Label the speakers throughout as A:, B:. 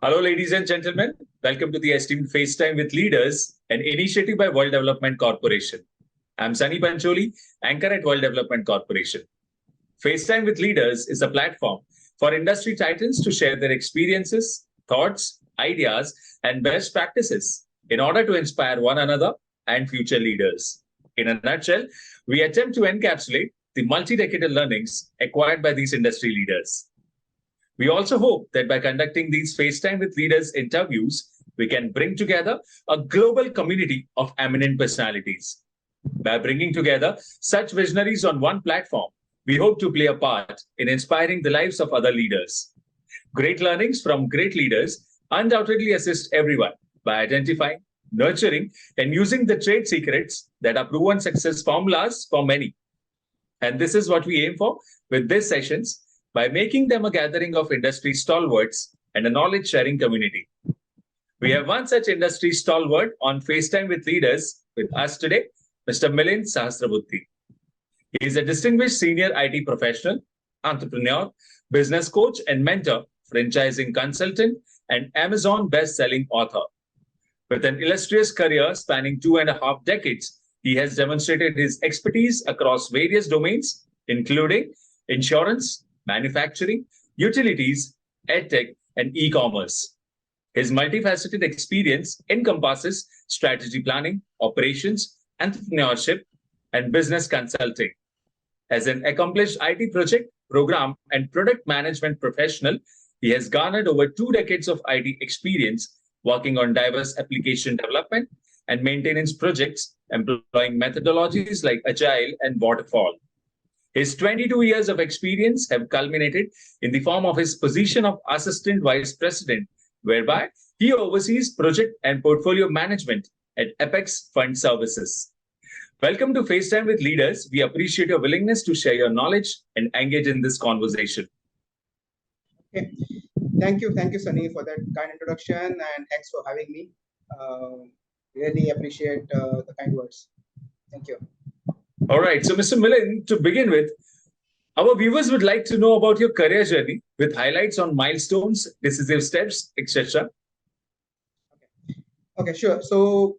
A: Hello, ladies and gentlemen. Welcome to the Esteemed FaceTime with Leaders, an initiative by World Development Corporation. I'm Sunny Pancholi, anchor at World Development Corporation. FaceTime with Leaders is a platform for industry titans to share their experiences, thoughts, ideas, and best practices in order to inspire one another and future leaders. In a nutshell, we attempt to encapsulate the multi-decadal learnings acquired by these industry leaders. We also hope that by conducting these FaceTime with Leaders interviews, we can bring together a global community of eminent personalities. By bringing together such visionaries on one platform, we hope to play a part in inspiring the lives of other leaders. Great learnings from great leaders undoubtedly assist everyone by identifying, nurturing, and using the trade secrets that are proven success formulas for many. And this is what we aim for with these sessions, by making them a gathering of industry stalwarts and a knowledge-sharing community. We have one such industry stalwart on FaceTime with Leaders with us today, Mr. Milind Saharsrabudhe. He is a distinguished senior IT professional, entrepreneur, business coach, and mentor, franchising consultant, and Amazon best-selling author. With an illustrious career spanning 2.5 decades, he has demonstrated his expertise across various domains, including insurance, manufacturing, utilities, edtech, and e-commerce. His multifaceted experience encompasses strategy planning, operations, entrepreneurship, and business consulting. As an accomplished IT project, program, and product management professional, he has garnered over 2 decades of IT experience working on diverse application development and maintenance projects, employing methodologies like Agile and Waterfall. His 22 years of experience have culminated in the form of his position of Assistant Vice President, whereby he oversees project and portfolio management at Apex Fund Services. Welcome to FaceTime with Leaders. We appreciate your willingness to share your knowledge and engage in this conversation.
B: Okay. Thank you, Sunny, for that kind introduction, and thanks for having me. Really appreciate the kind words. Thank you.
A: All right. So, Mr. Milind, to begin with, our viewers would like to know about your career journey with highlights on milestones, decisive steps, etc.
B: Okay, sure. So,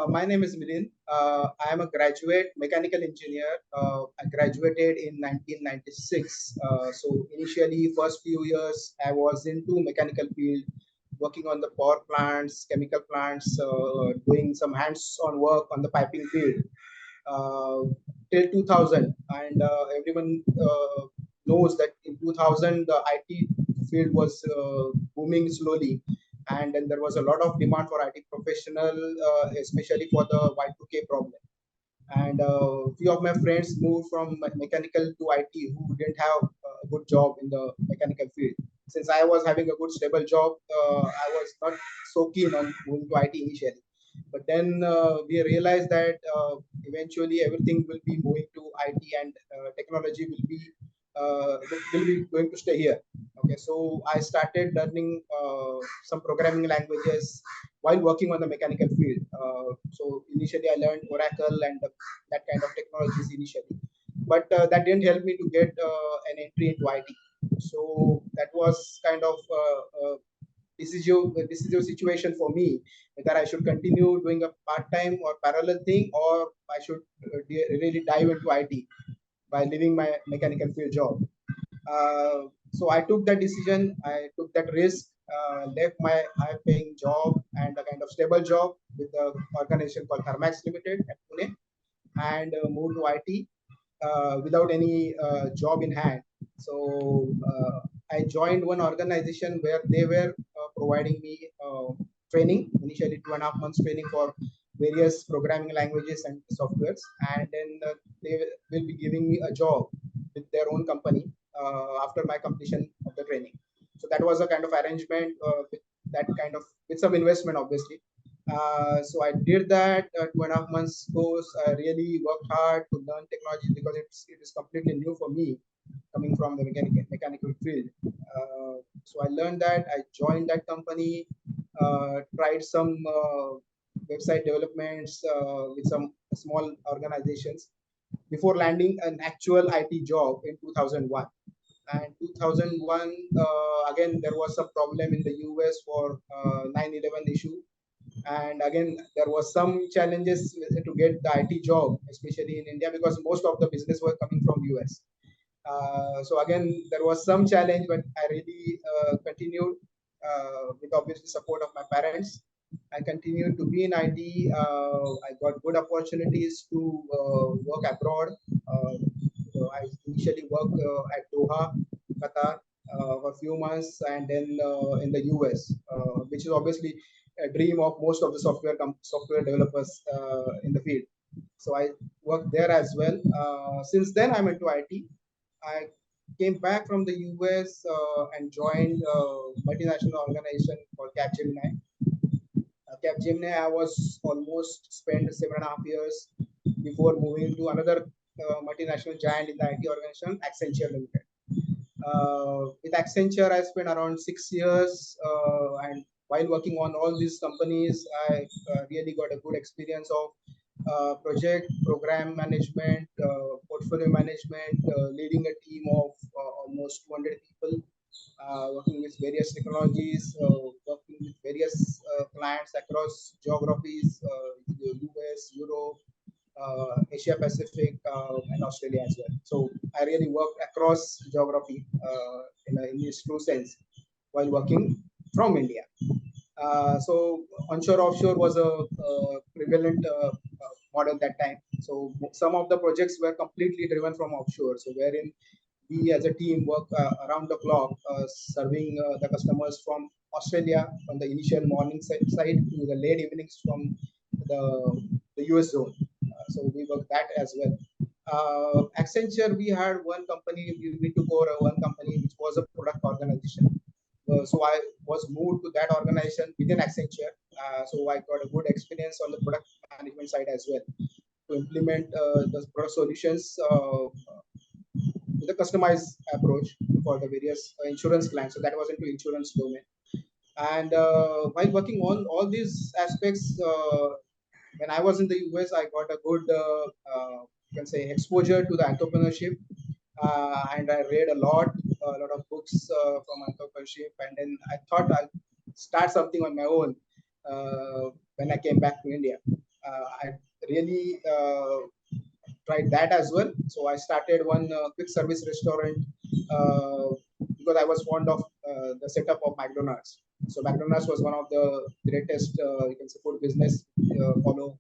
B: my name is Milind. I am a graduate mechanical engineer. I graduated in 1996. So, initially, first few years, I was into mechanical field, working on the power plants, chemical plants, doing some hands-on work on the piping field. Till 2000, and everyone knows that in 2000 the IT field was booming slowly, and then there was a lot of demand for IT professional, especially for the Y2K problem. And few of my friends moved from mechanical to IT who didn't have a good job in the mechanical field. Since I was having a good stable job, I was not so keen on moving to IT initially. But then we realized that eventually everything will be moving to IT, and technology will be going to stay here. Okay, so I started learning some programming languages while working on the mechanical field. So initially I learned Oracle and that kind of technologies initially, but that didn't help me to get an entry into IT. So that was kind of decisive situation for me, whether I should continue doing a part-time or parallel thing, or I should really dive into IT by leaving my mechanical field job. So I took that decision. I took that risk, left my high-paying job and a kind of stable job with the organization called Thermax Limited at Pune, and moved to IT without any job in hand. So I joined one organization where they were providing me training, initially 2.5 months training for various programming languages and softwares, and then they will be giving me a job with their own company after my completion of the training. So that was a kind of arrangement with some investment, obviously. So I did that 2.5 months course. I really worked hard to learn technology because it is completely new for me, coming from the mechanical field. So I learned that. I joined that company, tried some website developments with some small organizations before landing an actual IT job in 2001. And 2001, again, there was some problem in the US for 9/11 issue. And again, there was some challenges to get the IT job, especially in India, because most of the business were coming from US. So again, there was some challenge, but I really continued with obviously support of my parents. I continued to be in IT. I got good opportunities to work abroad. So I initially worked at Doha, Qatar, for a few months, and then in the US, which is obviously a dream of most of the software developers in the field. So I worked there as well. Since then, I'm into IT. I came back from the US and joined a multinational organization called Capgemini. Capgemini, I was almost spent 7.5 years before moving to another multinational giant in the IT organization, Accenture Limited. With Accenture, I spent around 6 years, and while working on all these companies, I really got a good experience of project, program management, portfolio management, leading a team of almost 200 people, working with various technologies, working with various clients across geographies, US, Europe, Asia Pacific, and Australia as well. So I really worked across geography in its true sense while working from India. So onshore offshore was a prevalent model that time. So some of the projects were completely driven from offshore. So wherein we as a team work around the clock, serving the customers from Australia from the initial morning side to the late evenings from the US zone. So we work that as well. Accenture, we had one company, we took over one company which was a product organization. So I was moved to that organization within Accenture. So I got a good experience on the product management side as well to implement the product solutions with a customized approach for the various insurance clients. So that was into insurance domain. And while working on all these aspects, when I was in the US, I got a good, you can say, exposure to the entrepreneurship, and I read a lot of books from entrepreneurship. And then I thought I'll start something on my own when I came back to India. I really tried that as well. So I started one quick service restaurant because I was fond of the setup of Magnates. So Magnates was one of the greatest, you can say, food business follow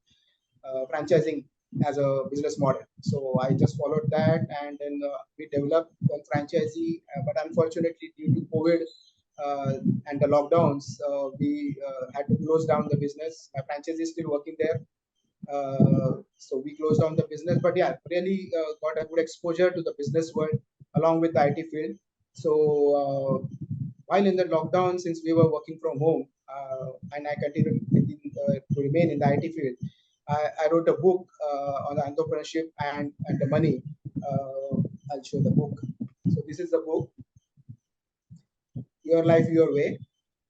B: franchising as a business model. So I just followed that, and then we developed one franchisee. But unfortunately, due to COVID and the lockdowns, we had to close down the business. My franchisee is still working there. So we closed down the business, but yeah, really got a good exposure to the business world along with the IT field. So while in the lockdown, since we were working from home, and I continued to remain in the IT field, I wrote a book on the entrepreneurship and the money. I'll show the book. So this is the book, Your Life, Your Way.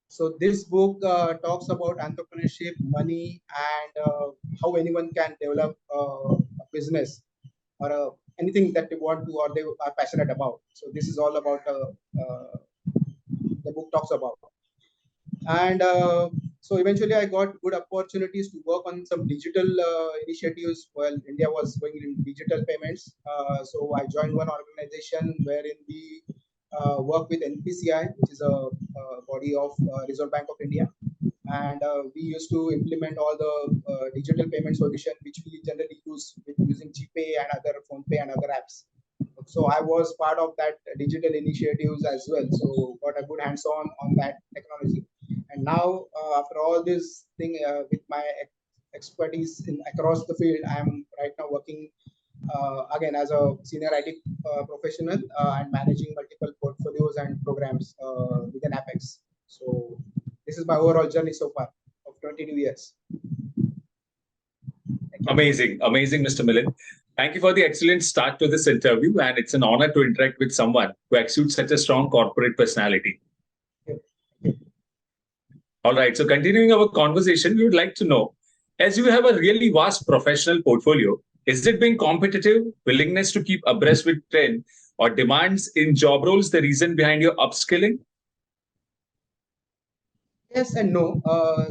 B: So this book talks about entrepreneurship, money, and how anyone can develop a business or anything that they want to or they are passionate about. So this is all about the book talks about. And so eventually I got good opportunities to work on some digital initiatives while India was going in digital payments. So I joined one organization wherein we work with NPCI, which is a body of Reserve Bank of India. And we used to implement all the digital payment solution, which we generally use with using GPay and other PhonePe and other apps. So I was part of that digital initiatives as well. So got a good hands-on on that technology. And now, after all this thing, with my expertise across the field, I am right now working again as a senior IT professional and managing multiple portfolios and programs within Apex. So this is my overall journey so far of 22 years.
A: Amazing, Mr. Milind. Thank you for the excellent start to this interview, and it's an honor to interact with someone who exudes such a strong corporate personality. All right, so continuing our conversation, we would like to know, as you have a really vast professional portfolio, is it being competitive, willingness to keep abreast with trend, or demands in job roles the reason behind your upskilling?
B: Yes and no.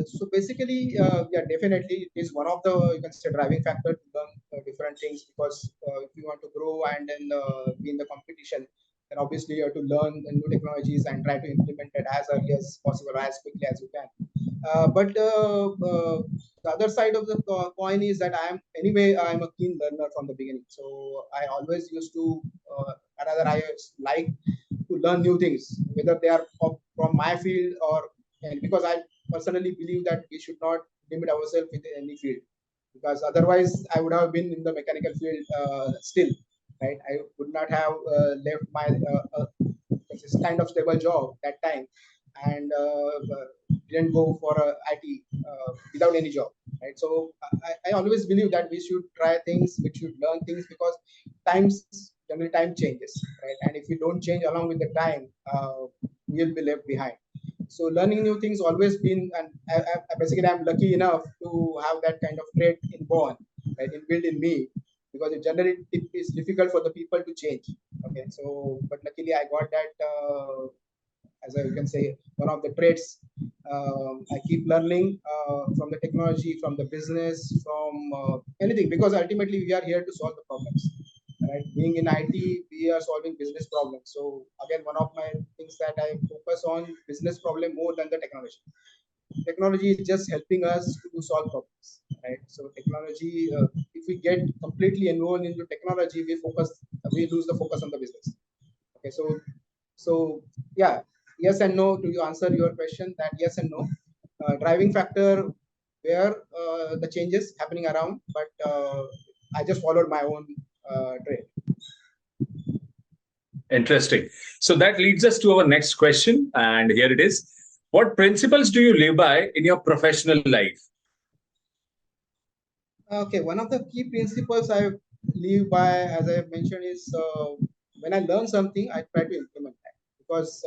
B: So basically, yeah, definitely it is one of the, you can say, driving factor to learn different things, because if you want to grow and then be in the competition, then obviously you have to learn the new technologies and try to implement it as early as possible, as quickly as you can. But the other side of the coin is that I'm a keen learner from the beginning. So I always used to, rather I like to learn new things, whether they are from my field or, and because I personally believe that we should not limit ourselves with any field, because otherwise I would have been in the mechanical field still, right? I would not have left my this kind of stable job that time, and didn't go for a IT without any job, right? So I always believe that we should try things, we should learn things, because times generally time changes, right? And if we don't change along with the time, we'll be left behind. So learning new things always been, and basically I'm lucky enough to have that kind of trait inborn, right, inbuilt in me, because it is difficult for the people to change. Okay, so but luckily I got that as you can say, one of the traits. I keep learning from the technology, from the business, from anything, because ultimately we are here to solve the problems. Right, being in IT, we are solving business problems. So again, one of my things that I focus on business problem more than the technology. Technology is just helping us to solve problems, right? So technology, if we get completely involved into technology, we lose the focus on the business. Okay, so yeah, yes and no to you answer your question, that yes and no. Driving factor where the changes happening around, but I just followed my own trade.
A: Interesting. So that leads us to our next question. And here it is. What principles do you live by in your professional life?
B: Okay, one of the key principles I live by, as I have mentioned, is when I learn something, I try to implement that, because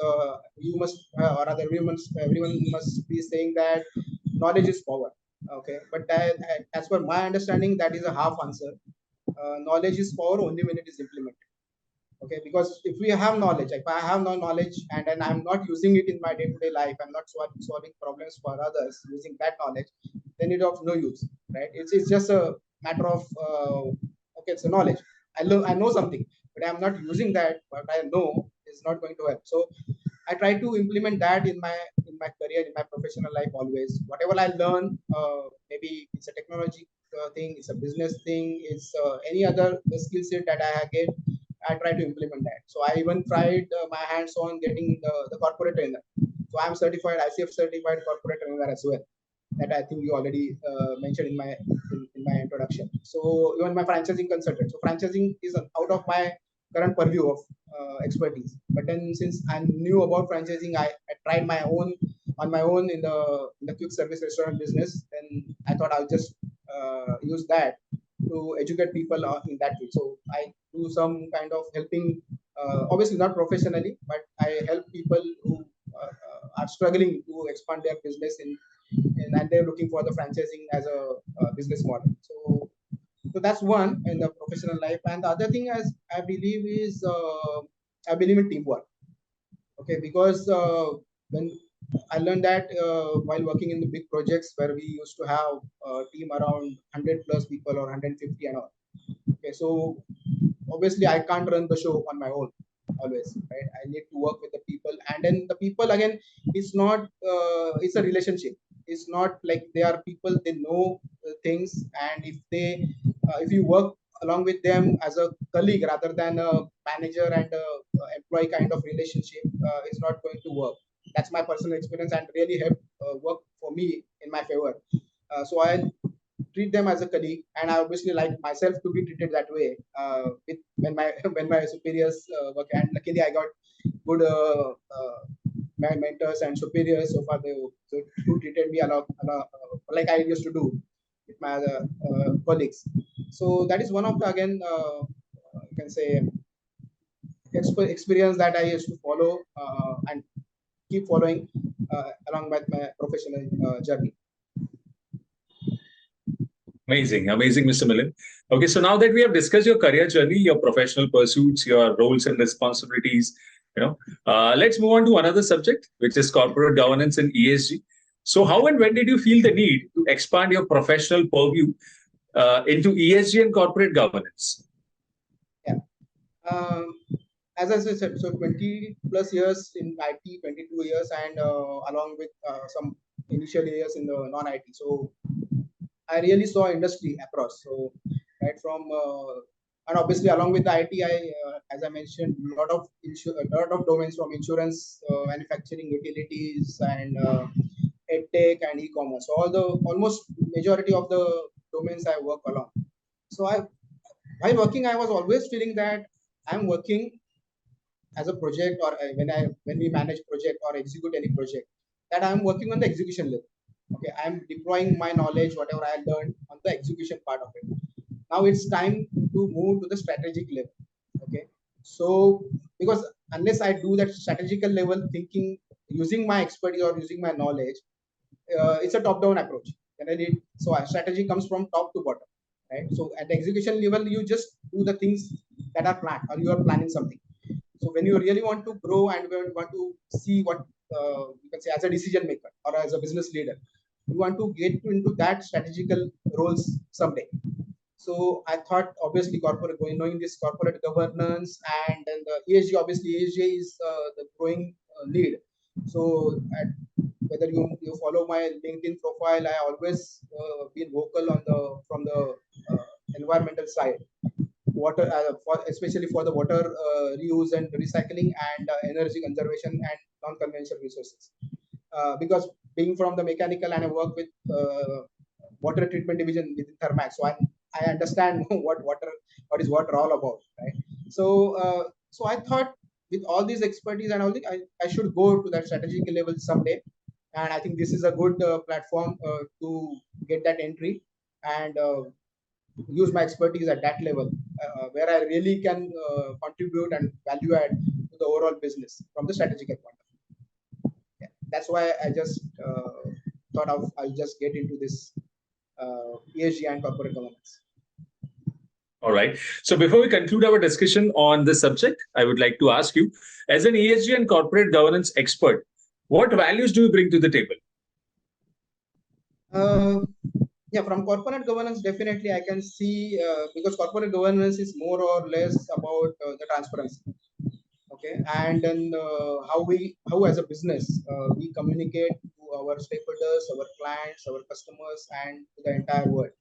B: you must, or rather, everyone must be saying that knowledge is power. Okay, but as per my understanding, that is a half answer. Knowledge is power only when it is implemented. Okay, because if we have knowledge, if I have no knowledge and then I'm not using it in my day-to-day life, I'm not solving problems for others using that knowledge, then it's of no use, right? It's just a matter of okay, it's a knowledge. I know something, but I'm not using that. What I know is not going to help. So I try to implement that in my career, in my professional life always. Whatever I learn, maybe it's a technology thing, it's a business thing, it's any other skill set that I get, I try to implement that. So I even tried my hands on getting the corporate trainer. So I'm certified, ICF certified corporate trainer as well. That I think you already mentioned in my introduction. So even my franchising consultant. So franchising is out of my current purview of expertise. But then since I knew about franchising, I tried my own on my own in the quick service restaurant business. Then I thought I'll just use that to educate people in that field. So I do some kind of helping, obviously not professionally, but I help people who are struggling to expand their business and they're looking for the franchising as a business model. So that's one in the professional life. And the other thing, as I believe, is I believe in teamwork. Okay, because when I learned that while working in the big projects where we used to have a team around 100 plus people or 150 and all. Okay, so obviously I can't run the show on my own always, right? I need to work with the people, and then the people again, it's not it's a relationship. It's not like they are people, they know things, and if you work along with them as a colleague rather than a manager and a employee kind of relationship, it's not going to work. That's my personal experience and really helped work for me in my favor. So I treat them as a colleague, and I obviously like myself to be treated that way with when my superiors work. And luckily, I got good my mentors and superiors so far. They so who treated me like I used to do with my other colleagues. So that is one of the again you can say experience that I used to follow and keep following along with my professional journey.
A: Amazing, amazing, Mr. Milind. Okay, so now that we have discussed your career journey, your professional pursuits, your roles and responsibilities, let's move on to another subject, which is corporate governance and ESG. So, how and when did you feel the need to expand your professional purview into ESG and corporate governance?
B: Yeah. As I said, so 20 plus years in IT, 22 years, and along with some initial years in the non-IT. So I really saw industry across. So right from and obviously along with the IT, as I mentioned, a lot of domains from insurance, manufacturing, utilities, and edtech and e-commerce. So almost majority of the domains I work along. So while working, I was always feeling that I'm working as a project, or when we manage project or execute any project, that I'm working on the execution level. Okay, I'm deploying my knowledge, whatever I learned, on the execution part of it. Now it's time to move to the strategic level. Okay, so because unless I do that strategical level thinking using my expertise or using my knowledge, it's a top-down approach. So a strategy comes from top to bottom, right? So at the execution level, you just do the things that are planned, or you are planning something. So when you really want to grow and want to see what you can say as a decision maker or as a business leader, you want to get into that strategical roles someday. So I thought, obviously, knowing this corporate governance and then the ESG, obviously ESG is the growing lead. So whether you follow my LinkedIn profile, I always been vocal on from the environmental side, water especially for the water reuse and recycling, and energy conservation and non-conventional resources. Because being from the mechanical and I work with water treatment division within Thermax, so I understand what is water all about, right? So I thought with all these expertise and all this, I should go to that strategic level someday, and I think this is a good platform to get that entry and use my expertise at that level, where I really can contribute and value add to the overall business from the strategic point of view. Yeah. That's why I just thought of I'll just get into this ESG and corporate governance.
A: All right. So before we conclude our discussion on this subject, I would like to ask you, as an ESG and corporate governance expert, what values do you bring to the table?
B: Yeah, from corporate governance, definitely I can see, because corporate governance is more or less about the transparency. Okay, and then how as a business we communicate to our stakeholders, our clients, our customers, and to the entire world.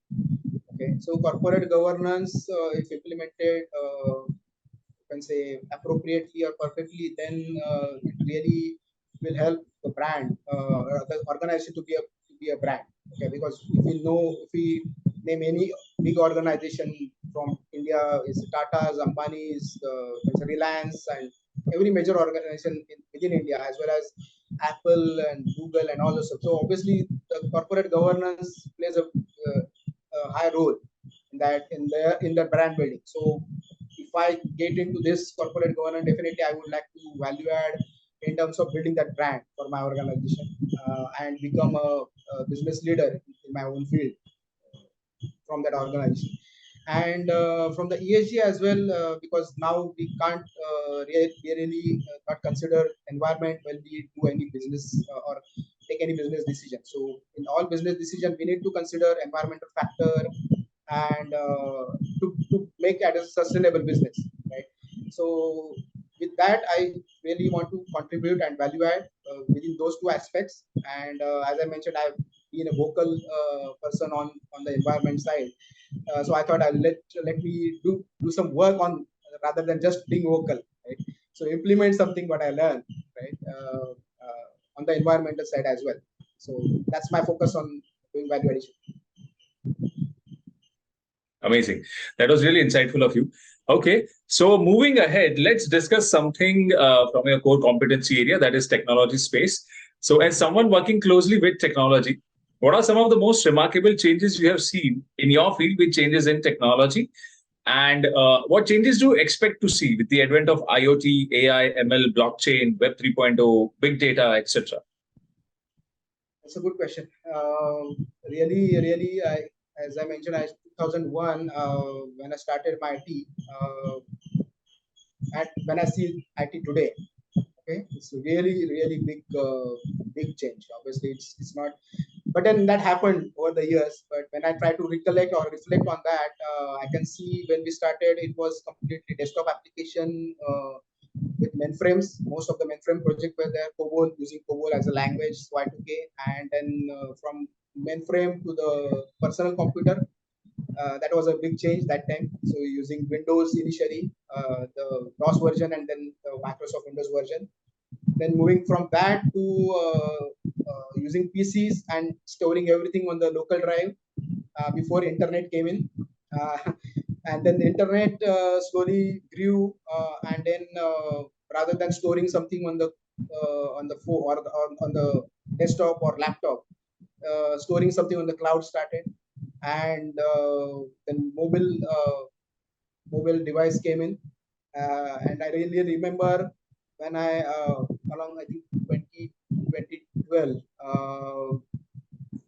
B: Okay, so corporate governance, if implemented, you can say appropriately or perfectly, then it really will help the brand, the organization to be a brand. Okay, because if we name any big organization from India, is Tata's, Ambani's, Reliance, and every major organization within India, as well as Apple and Google and all this stuff. So obviously, the corporate governance plays a high role in the brand building. So if I get into this corporate governance, definitely I would like to value add in terms of building that brand for my organization, and become a business leader in my own field from that organization. And from the ESG as well, because now we can't really not consider environment when we do any business or take any business decision. So in all business decision, we need to consider environmental factor and to make it a sustainable business, right? So with that, I really want to contribute and value add within those two aspects. And as I mentioned, I've been a vocal person on the environment side. So I thought I'll let me do some work on, rather than just being vocal, right? So implement something what I learned, right? On the environmental side as well. So that's my focus on doing value addition.
A: Amazing. That was really insightful of you. Okay, so moving ahead, let's discuss something from your core competency area, that is technology space. So as someone working closely with technology, what are some of the most remarkable changes you have seen in your field with changes in technology? And what changes do you expect to see with the advent of IoT, AI, ML, blockchain, Web 3.0, big data, etc.?
B: That's a good question. Really, as I mentioned, 2001 when I started my IT. When I see IT today, okay, it's a really big change. Obviously, it's not, but then that happened over the years. But when I try to recollect or reflect on that, I can see when we started, it was completely desktop application with mainframes. Most of the mainframe project were there, COBOL, using COBOL as a language, Y2K, and then from mainframe to the personal computer. That was a big change that time. So using Windows initially, the DOS version, and then the Microsoft Windows version. Then moving from that to using PCs and storing everything on the local drive before internet came in. And then the internet slowly grew, and then rather than storing something on the phone or on the desktop or laptop, storing something on the cloud started, and then mobile device came in, and I really remember when I along I think 2012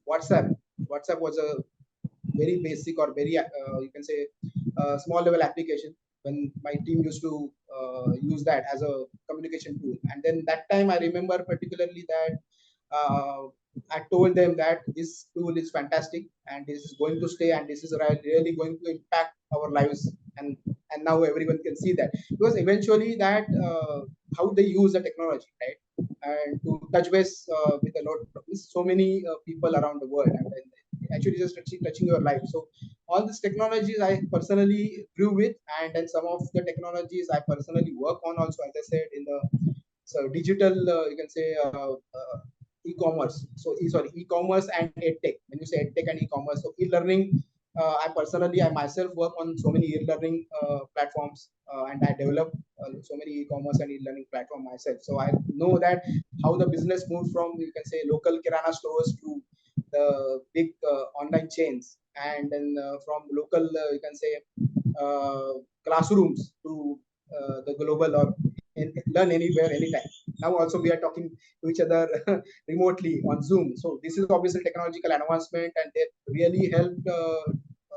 B: WhatsApp. WhatsApp was a very basic or very you can say small level application when my team used to use that as a communication tool. And then that time I remember particularly that I told them that this tool is fantastic and this is going to stay and this is really going to impact our lives. And now everyone can see that, because eventually that how they use the technology, right? And to touch base with a lot of so many people around the world, and actually just touching your life. So all these technologies I personally grew with, and then some of the technologies I personally work on also, as I said, in the so digital you can say e-commerce. So e-commerce and edtech. When you say edtech and e-commerce, so e-learning. I myself work on so many e-learning platforms, and I develop so many e-commerce and e-learning platform myself. So I know that how the business moved from, you can say, local kirana stores to the big online chains, and then from local you can say classrooms to the global, or learn anywhere anytime. Now also we are talking to each other remotely on Zoom. So this is obviously technological advancement, and they really helped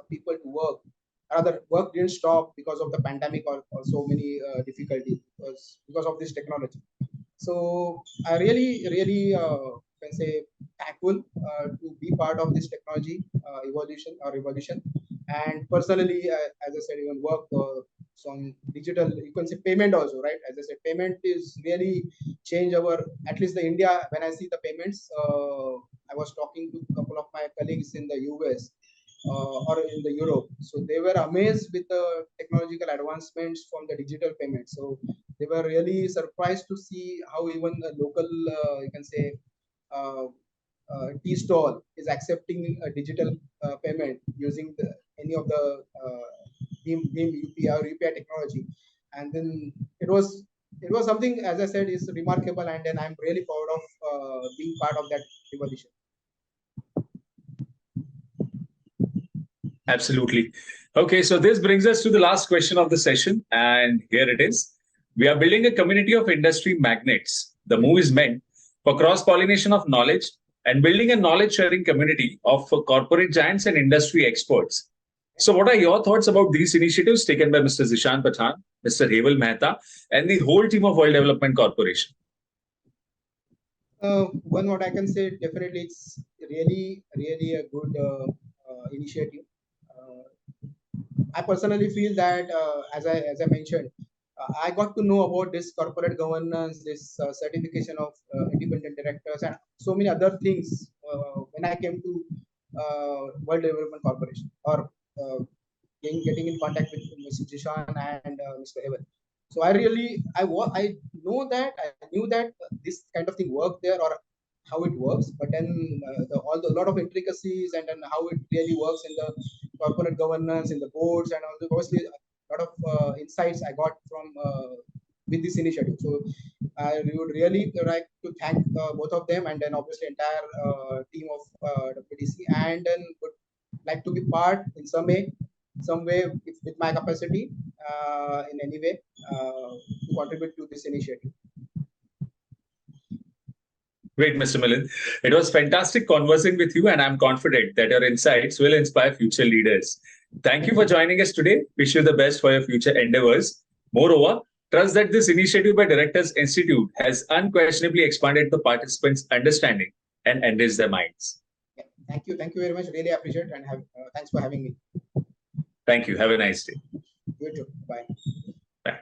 B: people to work. Rather, work didn't stop because of the pandemic, or so many difficulties because of this technology. So I really can say thankful to be part of this technology evolution or revolution. And personally, as I said, even work some digital, you can say payment also, right? As I said, payment is really change our, at least the India. When I see the payments, I was talking to a couple of my colleagues in the US or in the Europe. So they were amazed with the technological advancements from the digital payments. So they were really surprised to see how even the local, you can say, uh, tea stall is accepting a digital payment using any of the BIM UPI or UPI technology. And then it was something, as I said, is remarkable, and then I'm really proud of being part of that revolution.
A: Absolutely. Okay, so this brings us to the last question of the session, and here it is. We are building a community of industry magnates. The move is meant for cross-pollination of knowledge and building a knowledge-sharing community of corporate giants and industry experts. So what are your thoughts about these initiatives taken by Mr. Zishan Pathan, Mr. Heval Mehta, and the whole team of World Development Corporation?
B: What I can say, definitely it's really a good initiative. I personally feel that as I mentioned, I got to know about this corporate governance, this certification of independent directors, and so many other things when I came to World Development Corporation, or getting in contact with Mr. Jishan and Mr. Heaven. So I know that I knew that this kind of thing worked there, or how it works, but then a lot of intricacies, and then how it really works in the corporate governance, in the boards, and also obviously a lot of insights I got from with this initiative. So I would really like to thank both of them, and then obviously entire team of WDC, and then would like to be part in some way with my capacity in any way to contribute to this initiative.
A: Great, Mr. Milind. It was fantastic conversing with you, and I'm confident that your insights will inspire future leaders. Thank you for joining us today. Wish you the best for your future endeavors. Moreover, trust that this initiative by Directors Institute has unquestionably expanded the participants' understanding and enriched their minds.
B: Yeah, thank you. Thank you very much. Really appreciate it, and thanks for having me.
A: Thank you. Have a nice day.
B: You too. Bye.
A: Bye.